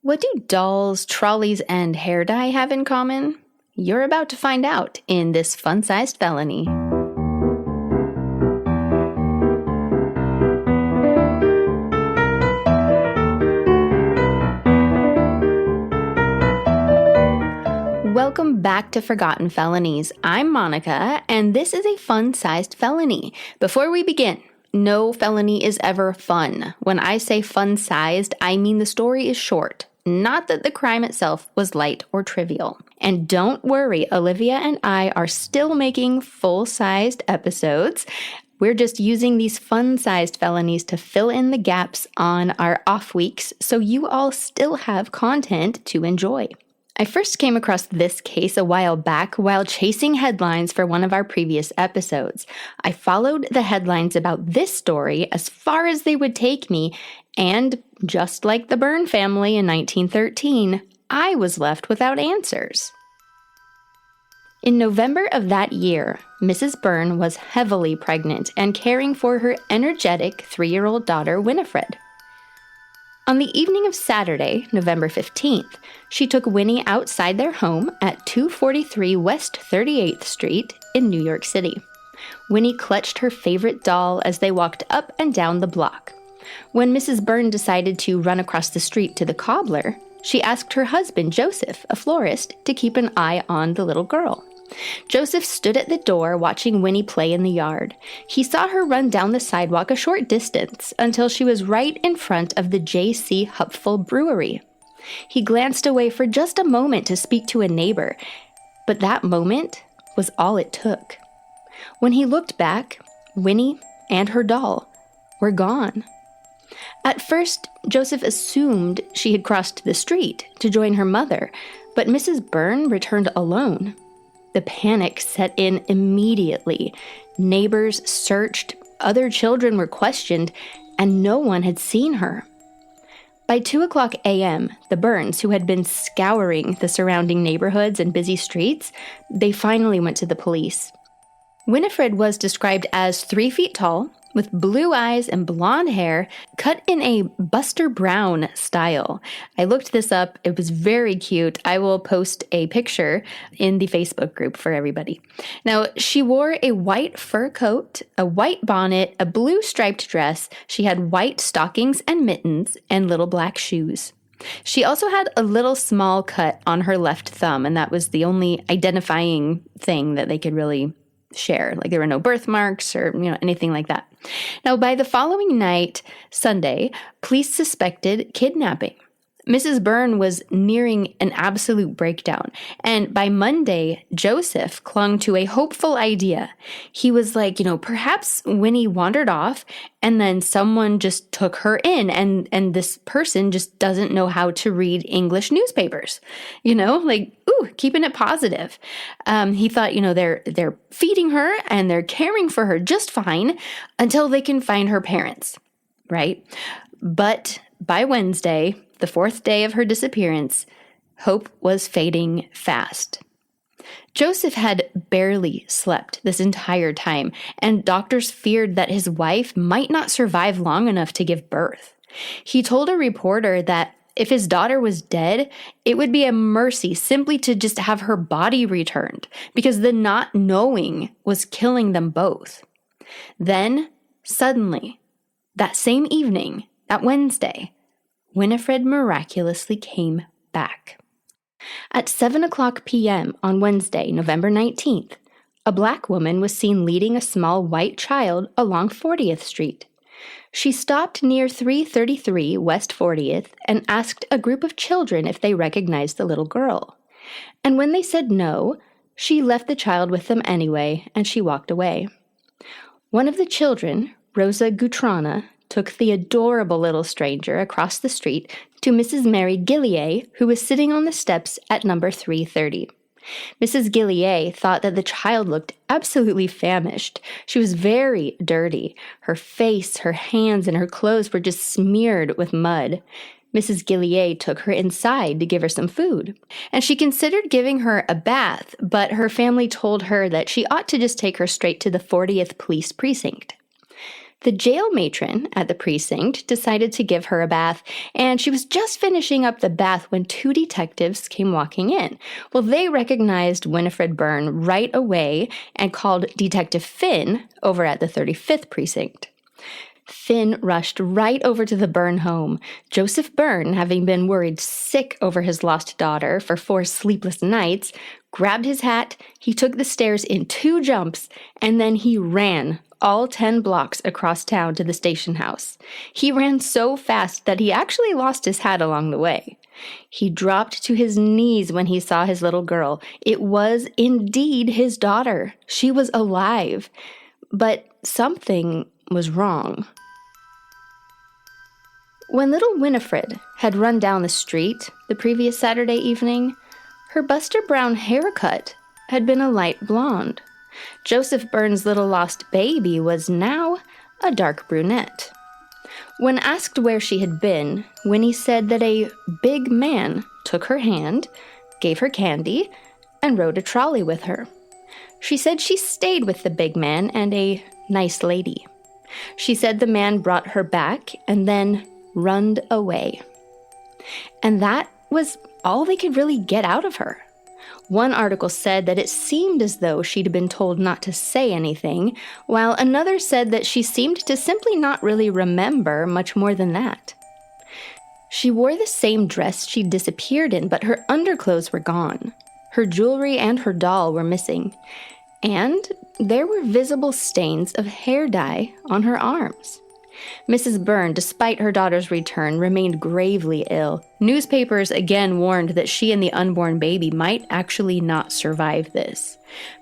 What do dolls, trolleys, and hair dye have in common? You're about to find out in this Fun-Sized Felony. Welcome back to Forgotten Felonies. I'm Monica, and this is a fun-sized felony. Before we begin, no felony is ever fun. When I say fun-sized, I mean the story is short, not that the crime itself was light or trivial. And don't worry, Olivia and I are still making full-sized episodes. We're just using these fun-sized felonies to fill in the gaps on our off weeks, so you all still have content to enjoy. I first came across this case a while back while chasing headlines for one of our previous episodes. I followed the headlines about this story as far as they would take me, and just like the Byrne family in 1913, I was left without answers. In November of that year, Mrs. Byrne was heavily pregnant and caring for her energetic 3-year-old daughter, Winifred. On the evening of Saturday, November 15th, she took Winnie outside their home at 243 West 38th Street in New York City. Winnie clutched her favorite doll as they walked up and down the block. When Mrs. Byrne decided to run across the street to the cobbler, she asked her husband, Joseph, a florist, to keep an eye on the little girl. Joseph stood at the door watching Winnie play in the yard. He saw her run down the sidewalk a short distance until she was right in front of the J.C. Hupful Brewery. He glanced away for just a moment to speak to a neighbor, but that moment was all it took. When he looked back, Winnie and her doll were gone. At first, Joseph assumed she had crossed the street to join her mother, but Mrs. Byrne returned alone. The panic set in immediately. Neighbors searched, other children were questioned, and no one had seen her. By 2:00 a.m., the Byrnes, who had been scouring the surrounding neighborhoods and busy streets, they finally went to the police. Winifred was described as 3 feet tall, with blue eyes and blonde hair, cut in a Buster Brown style. I looked this up. It was very cute. I will post a picture in the Facebook group for everybody. Now, she wore a white fur coat, a white bonnet, a blue striped dress. She had white stockings and mittens and little black shoes. She also had a little small cut on her left thumb, and that was the only identifying thing that they could really share. Like there were no birthmarks or, anything like that. Now, by the following night, Sunday, police suspected kidnapping. Mrs. Byrne was nearing an absolute breakdown. And by Monday, Joseph clung to a hopeful idea. He was like, perhaps Winnie wandered off and then someone just took her in and this person just doesn't know how to read English newspapers. Keeping it positive. He thought, they're feeding her and they're caring for her just fine until they can find her parents, right? But by Wednesday, the 4th day of her disappearance, hope was fading fast. Joseph had barely slept this entire time, and doctors feared that his wife might not survive long enough to give birth. He told a reporter that if his daughter was dead, it would be a mercy simply to just have her body returned, because the not knowing was killing them both. Then, suddenly, that same evening, that Wednesday, Winifred miraculously came back. At 7:00 p.m. on Wednesday, November 19th, a black woman was seen leading a small white child along 40th Street. She stopped near 333 West 40th and asked a group of children if they recognized the little girl. And when they said no, she left the child with them anyway, and she walked away. One of the children, Rosa Gutrana, took the adorable little stranger across the street to Mrs. Mary Gillier, who was sitting on the steps at number 330. Mrs. Gillier thought that the child looked absolutely famished. She was very dirty. Her face, her hands, and her clothes were just smeared with mud. Mrs. Gillier took her inside to give her some food, and she considered giving her a bath, but her family told her that she ought to just take her straight to the 40th Police Precinct. The jail matron at the precinct decided to give her a bath, and she was just finishing up the bath when two detectives came walking in. Well, they recognized Winifred Byrne right away and called Detective Finn over at the 35th precinct. Finn rushed right over to the Byrne home. Joseph Byrne, having been worried sick over his lost daughter for 4 sleepless nights, grabbed his hat, he took the stairs in 2 jumps, and then he ran all 10 blocks across town to the station house. He ran so fast that he actually lost his hat along the way. He dropped to his knees when he saw his little girl. It was indeed his daughter. She was alive. But something was wrong. When little Winifred had run down the street the previous Saturday evening, her Buster Brown haircut had been a light blonde. Joseph Byrne's little lost baby was now a dark brunette. When asked where she had been, Winnie said that a big man took her hand, gave her candy, and rode a trolley with her. She said she stayed with the big man and a nice lady. She said the man brought her back and then runned away. And that was all they could really get out of her. One article said that it seemed as though she'd been told not to say anything, while another said that she seemed to simply not really remember much more than that. She wore the same dress she'd disappeared in, but her underclothes were gone. Her jewelry and her doll were missing, and there were visible stains of hair dye on her arms. Mrs. Byrne, despite her daughter's return, remained gravely ill. Newspapers again warned that she and the unborn baby might actually not survive this.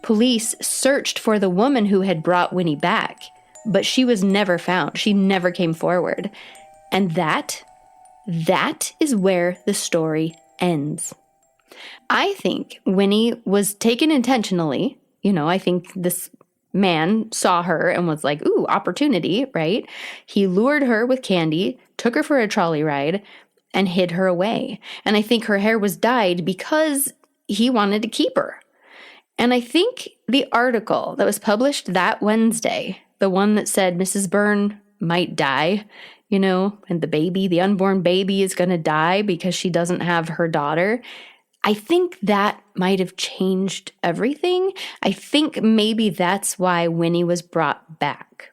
Police searched for the woman who had brought Winnie back, but she was never found. She never came forward. And that is where the story ends. I think Winnie was taken intentionally. I think this man saw her and was like, ooh, opportunity, right? He lured her with candy, took her for a trolley ride, and hid her away. And I think her hair was dyed because he wanted to keep her. And I think the article that was published that Wednesday, the one that said Mrs. Byrne might die, and the unborn baby is going to die because she doesn't have her daughter, I think that might have changed everything. I think maybe that's why Winnie was brought back.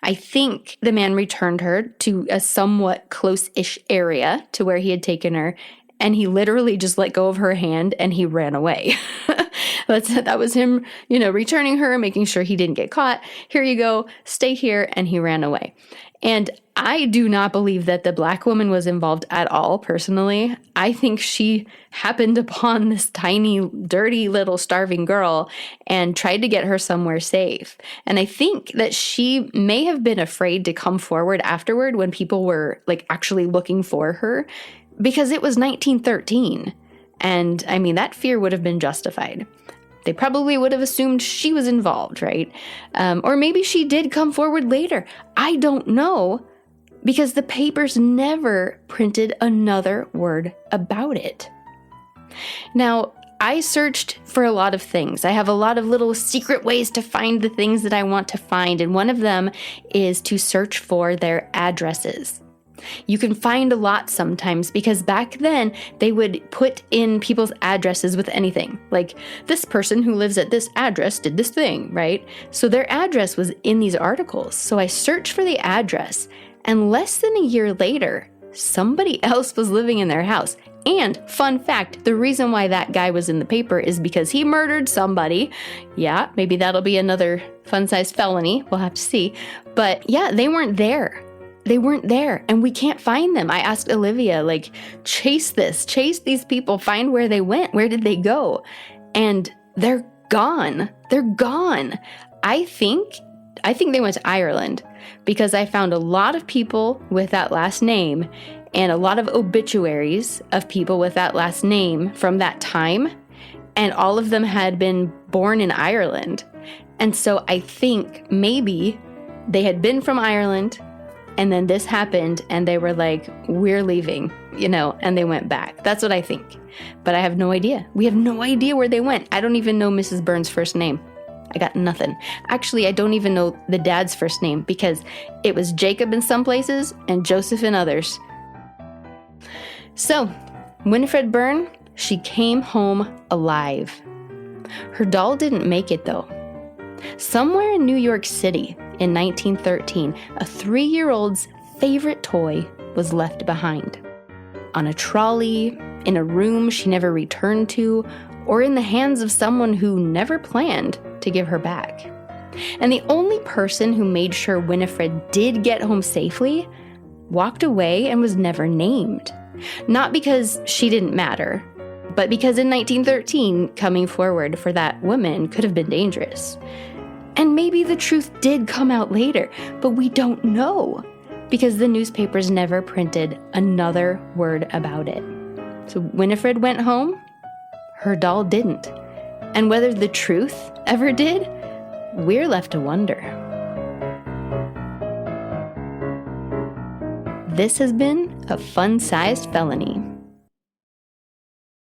I think the man returned her to a somewhat close-ish area to where he had taken her, and he literally just let go of her hand and he ran away. That was him, returning her, making sure he didn't get caught. Here you go, stay here, and he ran away. And I do not believe that the black woman was involved at all, personally. I think she happened upon this tiny, dirty, little starving girl and tried to get her somewhere safe. And I think that she may have been afraid to come forward afterward when people were actually looking for her, because it was 1913. And that fear would have been justified. They probably would have assumed she was involved, right? Or maybe she did come forward later. I don't know, because the papers never printed another word about it. Now, I searched for a lot of things. I have a lot of little secret ways to find the things that I want to find, and one of them is to search for their addresses. You can find a lot sometimes because back then they would put in people's addresses with anything. Like, this person who lives at this address did this thing, right? So their address was in these articles. So I searched for the address, and less than a year later, somebody else was living in their house. And fun fact, the reason why that guy was in the paper is because he murdered somebody. Yeah, maybe that'll be another fun-sized felony. We'll have to see. But yeah, they weren't there. They weren't there, and we can't find them. I asked Olivia, chase these people, find where they went. Where did they go? And they're gone. They're gone. I think they went to Ireland, because I found a lot of people with that last name and a lot of obituaries of people with that last name from that time, and all of them had been born in Ireland. And so I think maybe they had been from Ireland, and then this happened, and they were like, we're leaving, and they went back. That's what I think. But I have no idea. We have no idea where they went. I don't even know Mrs. Byrne's first name. I got nothing. Actually, I don't even know the dad's first name because it was Jacob in some places and Joseph in others. So, Winifred Byrne, she came home alive. Her doll didn't make it though. Somewhere in New York City in 1913, a 3-year-old's favorite toy was left behind. On a trolley, in a room she never returned to, or in the hands of someone who never planned to give her back. And the only person who made sure Winifred did get home safely walked away and was never named. Not because she didn't matter, but because in 1913, coming forward for that woman could have been dangerous. And maybe the truth did come out later, but we don't know because the newspapers never printed another word about it. So Winifred went home, her doll didn't. And whether the truth ever did, we're left to wonder. This has been a Fun-Sized Felony.